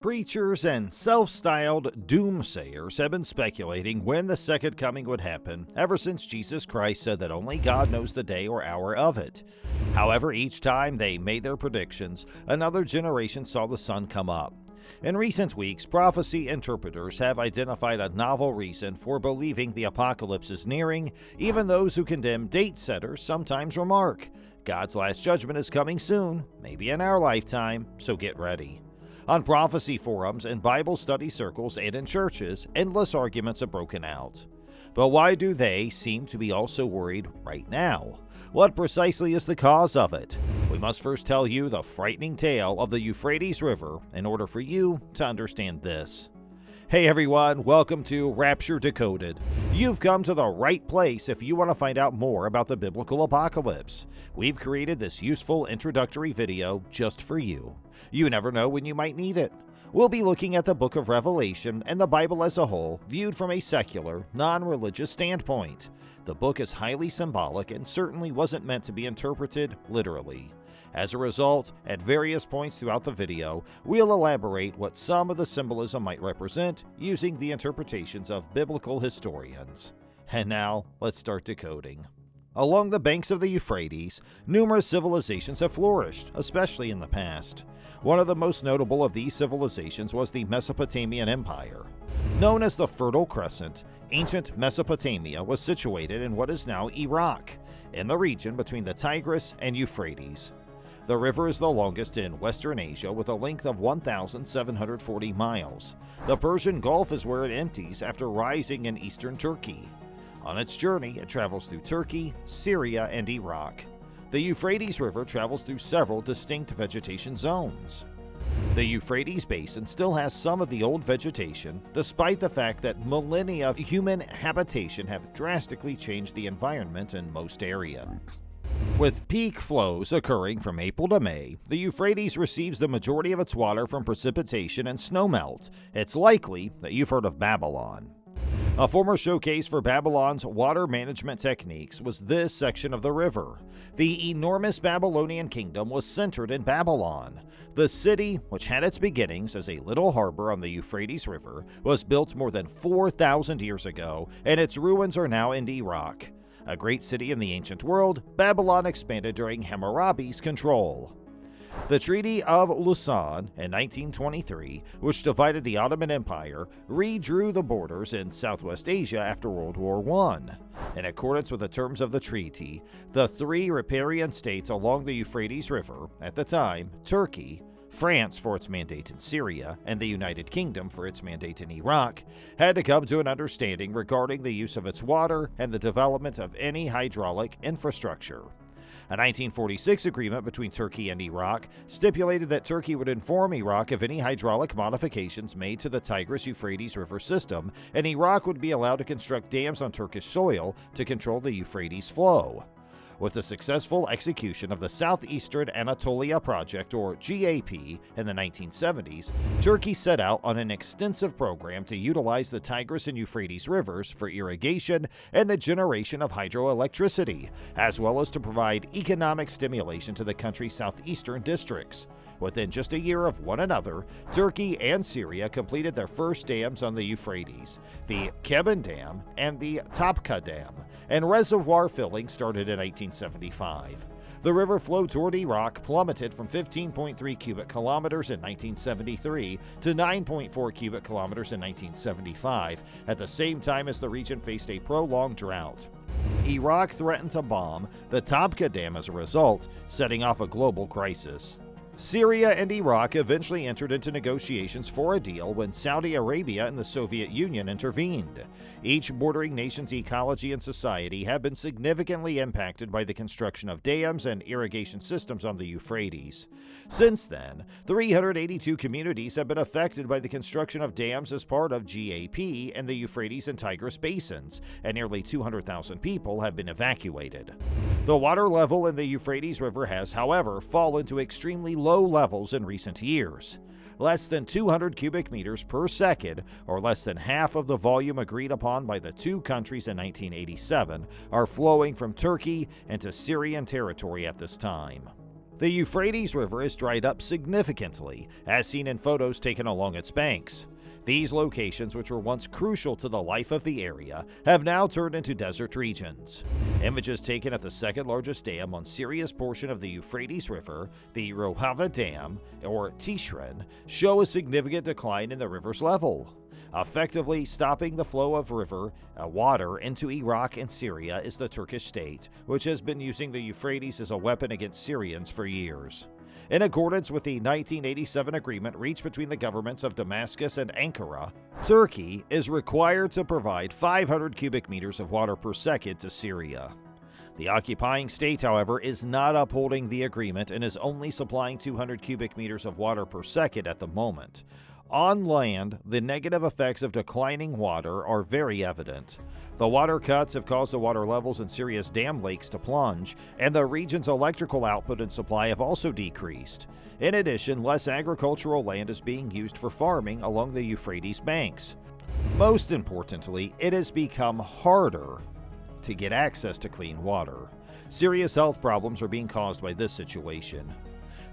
Preachers and self-styled doomsayers have been speculating when the second coming would happen ever since Jesus Christ said that only God knows the day or hour of it. However, each time they made their predictions, another generation saw the sun come up. In recent weeks, prophecy interpreters have identified a novel reason for believing the apocalypse is nearing. Even those who condemn date setters sometimes remark, God's last judgment is coming soon, maybe in our lifetime, so get ready. On prophecy forums, in Bible study circles, and in churches, endless arguments have broken out. But why do they seem to be also worried right now? What precisely is the cause of it? We must first tell you the frightening tale of the Euphrates River in order for you to understand this. Hey everyone, welcome to Rapture Decoded. You've come to the right place if you want to find out more about the biblical apocalypse. We've created this useful introductory video just for you. You never know when you might need it. We'll be looking at the book of Revelation and the Bible as a whole, viewed from a secular, non-religious standpoint. The book is highly symbolic and certainly wasn't meant to be interpreted literally. As a result, at various points throughout the video, we'll elaborate what some of the symbolism might represent using the interpretations of biblical historians. And now, let's start decoding. Along the banks of the Euphrates, numerous civilizations have flourished, especially in the past. One of the most notable of these civilizations was the Mesopotamian Empire. Known as the Fertile Crescent, ancient Mesopotamia was situated in what is now Iraq, in the region between the Tigris and Euphrates. The river is the longest in Western Asia with a length of 1,740 miles. The Persian Gulf is where it empties after rising in eastern Turkey. On its journey, it travels through Turkey, Syria, and Iraq. The Euphrates River travels through several distinct vegetation zones. The Euphrates Basin still has some of the old vegetation, despite the fact that millennia of human habitation have drastically changed the environment in most areas. With peak flows occurring from April to May, the Euphrates receives the majority of its water from precipitation and snowmelt. It's likely that you've heard of Babylon. A former showcase for Babylon's water management techniques was this section of the river. The enormous Babylonian kingdom was centered in Babylon. The city, which had its beginnings as a little harbor on the Euphrates River, was built more than 4,000 years ago, and its ruins are now in Iraq. A great city in the ancient world, Babylon expanded during Hammurabi's control. The Treaty of Lausanne in 1923, which divided the Ottoman Empire, redrew the borders in Southwest Asia after World War I. In accordance with the terms of the treaty, the three riparian states along the Euphrates River, at the time Turkey, France for its mandate in Syria, and the United Kingdom for its mandate in Iraq, had to come to an understanding regarding the use of its water and the development of any hydraulic infrastructure. A 1946 agreement between Turkey and Iraq stipulated that Turkey would inform Iraq of any hydraulic modifications made to the Tigris-Euphrates River system, and Iraq would be allowed to construct dams on Turkish soil to control the Euphrates flow. With the successful execution of the Southeastern Anatolia Project, or GAP, in the 1970s, Turkey set out on an extensive program to utilize the Tigris and Euphrates rivers for irrigation and the generation of hydroelectricity, as well as to provide economic stimulation to the country's southeastern districts. Within just a year of one another, Turkey and Syria completed their first dams on the Euphrates, the Keben Dam and the Topka Dam, and reservoir filling started in 1875. The river flow toward Iraq plummeted from 15.3 cubic kilometers in 1973 to 9.4 cubic kilometers in 1975, at the same time as the region faced a prolonged drought. Iraq threatened to bomb the Topka Dam as a result, setting off a global crisis. Syria and Iraq eventually entered into negotiations for a deal when Saudi Arabia and the Soviet Union intervened. Each bordering nation's ecology and society have been significantly impacted by the construction of dams and irrigation systems on the Euphrates. Since then, 382 communities have been affected by the construction of dams as part of GAP in the Euphrates and Tigris basins, and nearly 200,000 people have been evacuated. The water level in the Euphrates River has, however, fallen to extremely low levels in recent years. Less than 200 cubic meters per second, or less than half of the volume agreed upon by the two countries in 1987, are flowing from Turkey into Syrian territory at this time. The Euphrates River has dried up significantly, as seen in photos taken along its banks. These locations, which were once crucial to the life of the area, have now turned into desert regions. Images taken at the second largest dam on Syria's portion of the Euphrates River, the Rojava Dam, or Tishreen, show a significant decline in the river's level. Effectively stopping the flow of river water into Iraq and Syria is the Turkish state, which has been using the Euphrates as a weapon against Syrians for years. In accordance with the 1987 agreement reached between the governments of Damascus and Ankara, Turkey is required to provide 500 cubic meters of water per second to Syria. The occupying state, however, is not upholding the agreement and is only supplying 200 cubic meters of water per second at the moment. On land, the negative effects of declining water are very evident. The water cuts have caused the water levels in Syria's dam lakes to plunge, and the region's electrical output and supply have also decreased. In addition, less agricultural land is being used for farming along the Euphrates banks. Most importantly, it has become harder to get access to clean water. Serious health problems are being caused by this situation.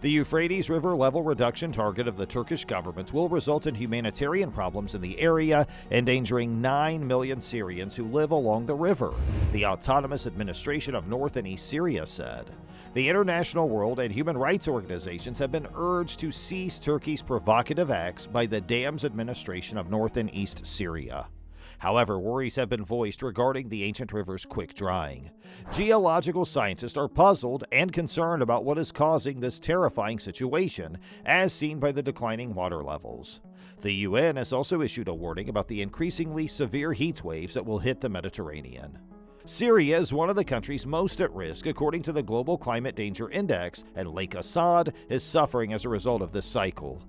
The Euphrates River level reduction target of the Turkish government will result in humanitarian problems in the area, endangering 9 million Syrians who live along the river, the Autonomous Administration of North and East Syria said. The international world and human rights organizations have been urged to cease Turkey's provocative acts by the Dams Administration of North and East Syria. However, worries have been voiced regarding the ancient river's quick drying. Geological scientists are puzzled and concerned about what is causing this terrifying situation, as seen by the declining water levels. The UN has also issued a warning about the increasingly severe heat waves that will hit the Mediterranean. Syria is one of the countries most at risk according to the Global Climate Danger Index, and Lake Assad is suffering as a result of this cycle.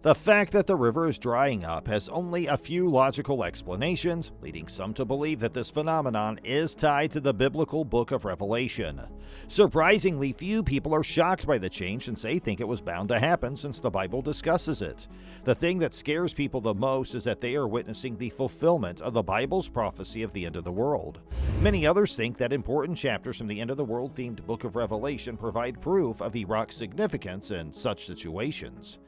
The fact that the river is drying up has only a few logical explanations, leading some to believe that this phenomenon is tied to the biblical book of Revelation. Surprisingly, few people are shocked by the change since they think it was bound to happen since the Bible discusses it. The thing that scares people the most is that they are witnessing the fulfillment of the Bible's prophecy of the end of the world. Many others think that important chapters from the end of the world themed book of Revelation provide proof of Iraq's significance in such situations.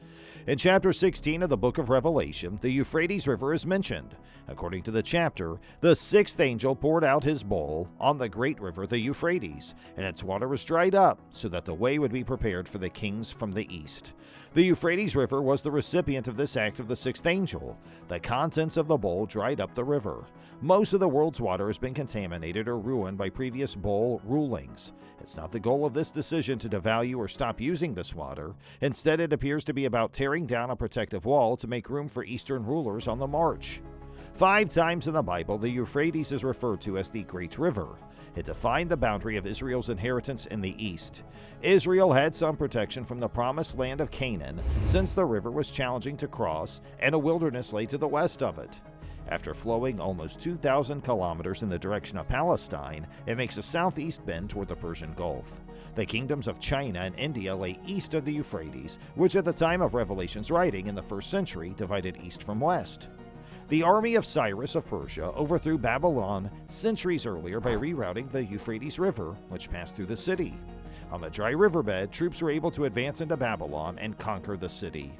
In chapter 16 of the book of Revelation, the Euphrates River is mentioned. According to the chapter, the sixth angel poured out his bowl on the great river, the Euphrates, and its water was dried up, so that the way would be prepared for the kings from the east. The Euphrates River was the recipient of this act of the sixth angel. The contents of the bowl dried up the river. Most of the world's water has been contaminated or ruined by previous bowl rulings. It's not the goal of this decision to devalue or stop using this water. Instead, it appears to be about tearing down a protective wall to make room for Eastern rulers on the march. 5 times in the Bible, the Euphrates is referred to as the Great River. It defined the boundary of Israel's inheritance in the east. Israel had some protection from the promised land of Canaan, since the river was challenging to cross and a wilderness lay to the west of it. After flowing almost 2,000 kilometers in the direction of Palestine, it makes a southeast bend toward the Persian Gulf. The kingdoms of China and India lay east of the Euphrates, which at the time of Revelation's writing in the 1st century divided east from west. The army of Cyrus of Persia overthrew Babylon centuries earlier by rerouting the Euphrates River, which passed through the city. On the dry riverbed, troops were able to advance into Babylon and conquer the city.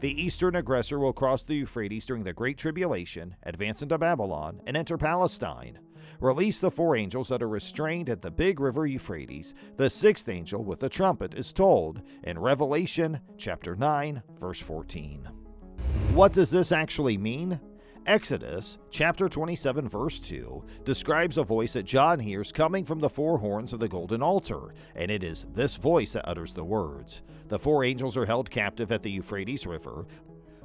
The eastern aggressor will cross the Euphrates during the Great Tribulation, advance into Babylon, and enter Palestine. Release the 4 angels that are restrained at the big river Euphrates. The 6th angel with the trumpet is told in Revelation chapter 9, verse 14. What does this actually mean? Exodus chapter 27 verse 2 describes a voice that John hears coming from the 4 horns of the golden altar, and it is this voice that utters the words. The 4 angels are held captive at the Euphrates River,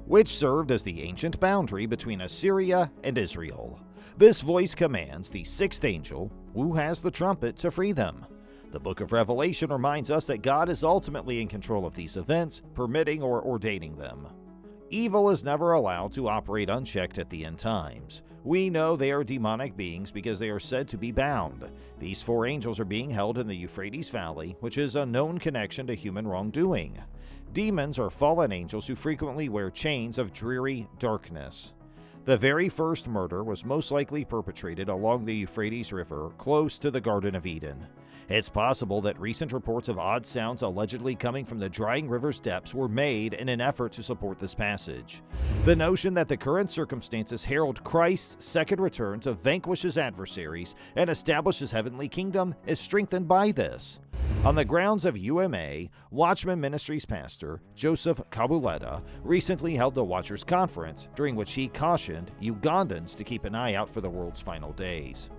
which served as the ancient boundary between Assyria and Israel. This voice commands the 6th angel, who has the trumpet, to free them. The book of Revelation reminds us that God is ultimately in control of these events, permitting or ordaining them. Evil is never allowed to operate unchecked at the end times. We know they are demonic beings because they are said to be bound. These 4 angels are being held in the Euphrates Valley, which is a known connection to human wrongdoing. Demons are fallen angels who frequently wear chains of dreary darkness. The very first murder was most likely perpetrated along the Euphrates River, close to the Garden of Eden. It's possible that recent reports of odd sounds allegedly coming from the drying river's depths were made in an effort to support this passage. The notion that the current circumstances herald Christ's second return to vanquish his adversaries and establish his heavenly kingdom is strengthened by this. On the grounds of UMA, Watchman Ministries pastor Joseph Kabuleta recently held the Watchers Conference, during which he cautioned Ugandans to keep an eye out for the world's final days.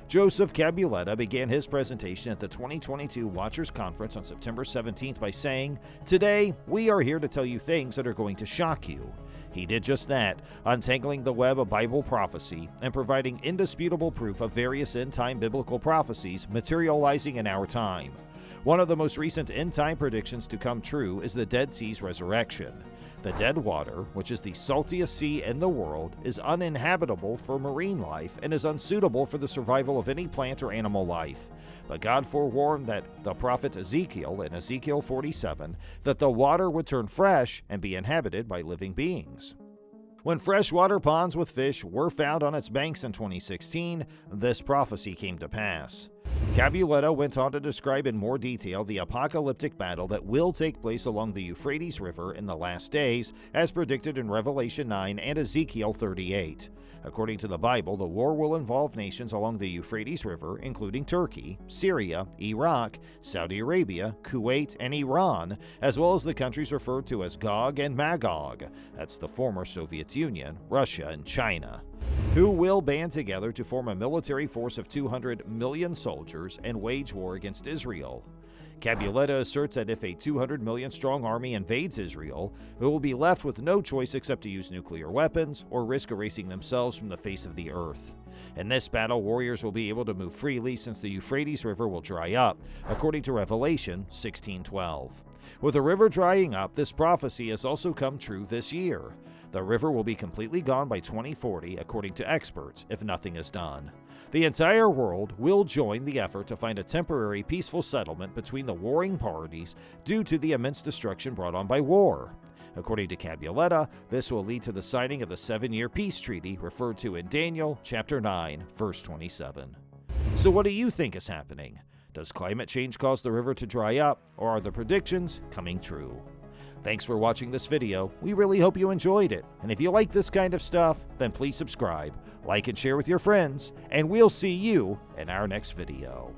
Joseph Kabuleta began his presentation at the 2022 Watchers Conference on September 17th by saying, "Today, we are here to tell you things that are going to shock you." He did just that, untangling the web of Bible prophecy and providing indisputable proof of various end-time biblical prophecies materializing in our time. One of the most recent end-time predictions to come true is the Dead Sea's resurrection. The dead water, which is the saltiest sea in the world, is uninhabitable for marine life and is unsuitable for the survival of any plant or animal life. But God forewarned that the prophet Ezekiel in Ezekiel 47 that the water would turn fresh and be inhabited by living beings. When freshwater ponds with fish were found on its banks in 2016, this prophecy came to pass. Kabuleta went on to describe in more detail the apocalyptic battle that will take place along the Euphrates River in the last days, as predicted in Revelation 9 and Ezekiel 38. According to the Bible, the war will involve nations along the Euphrates River, including Turkey, Syria, Iraq, Saudi Arabia, Kuwait, and Iran, as well as the countries referred to as Gog and Magog, that's the former Soviet Union, Russia, and China, who will band together to form a military force of 200 million soldiers and wage war against Israel. Kabuleta asserts that if a 200 million strong army invades Israel, it will be left with no choice except to use nuclear weapons or risk erasing themselves from the face of the earth. In this battle, warriors will be able to move freely since the Euphrates River will dry up, according to Revelation 16:12. With the river drying up, this prophecy has also come true this year. The river will be completely gone by 2040, according to experts, if nothing is done. The entire world will join the effort to find a temporary peaceful settlement between the warring parties due to the immense destruction brought on by war. According to Kabuleta, this will lead to the signing of the 7-year peace treaty referred to in Daniel chapter 9, verse 27. So what do you think is happening? Does climate change cause the river to dry up, or are the predictions coming true? Thanks for watching this video. We really hope you enjoyed it. And if you like this kind of stuff, then please subscribe, like and share with your friends, and we'll see you in our next video.